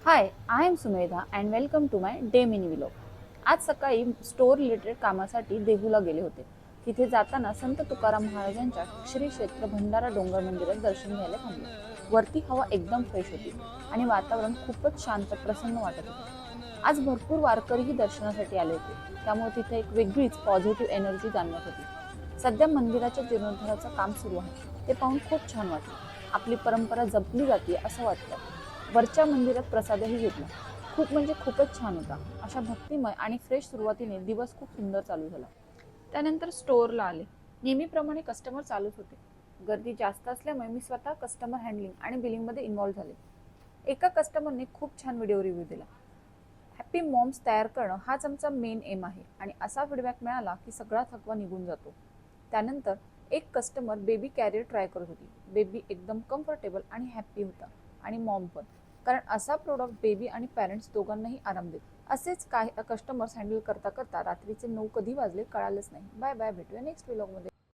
High, I am Sumedha and welcome to my day mini vlog. आज सकाळी store related कामासाठी देहूला गेले होते. तिथे जाताना संत तुकाराम महाराजांच्या श्री क्षेत्र भंडारा डोंगर मंदिरात दर्शन घ्यायला थांबलो. वरती हवा एकदम फ्रेश होती आणि वातावरण खूपच शांत प्रसन्न वाटत होते. आज भरपूर वारकरीही दर्शनासाठी आले होते, त्यामुळे तिथे एक वेगळीच पॉझिटिव्ह एनर्जी जाणवत होती. सध्या मंदिराच्या जीर्णोद्धाराचं काम सुरू आहे, ते पाहून खूप छान वाटलं. आपली परंपरा जपली जाते असं वाटतं. वरच्या मंदिरात प्रसादही घेतला. खूप म्हणजे खूपच छान होता. अशा भक्तिमय आणि फ्रेश सुरुवातीने दिवस खूप सुंदर चालू झाला. त्यानंतर स्टोअरला आले. नेहमीप्रमाणे कस्टमर चालूच होते. गर्दी जास्त असल्यामुळे मी स्वतः कस्टमर हँडलिंग आणि बिलिंगमध्ये इन्व्हॉल्व्ह झाले. एका कस्टमरने खूप छान व्हिडिओ रिव्ह्यू दिला. हॅपी मॉम्स तयार करणं हाच आमचा मेन एम आहे आणि असा फीडबॅक मिळाला की सगळा थकवा निघून जातो. त्यानंतर एक कस्टमर बेबी कॅरियर ट्राय करत होती. बेबी एकदम कम्फर्टेबल आणि हॅप्पी होता आणि मॉम पण, कारण असा प्रोडक्ट बेबी आणि पॅरेंट्स दोघांनाही आराम देतो. असेच काही कस्टमर्स हँडल करता करता रात्रीचे 9 कधी वाजले कळालंच नाही. बाय बाय, भेटूया नेक्स्ट व्लॉगमध्ये.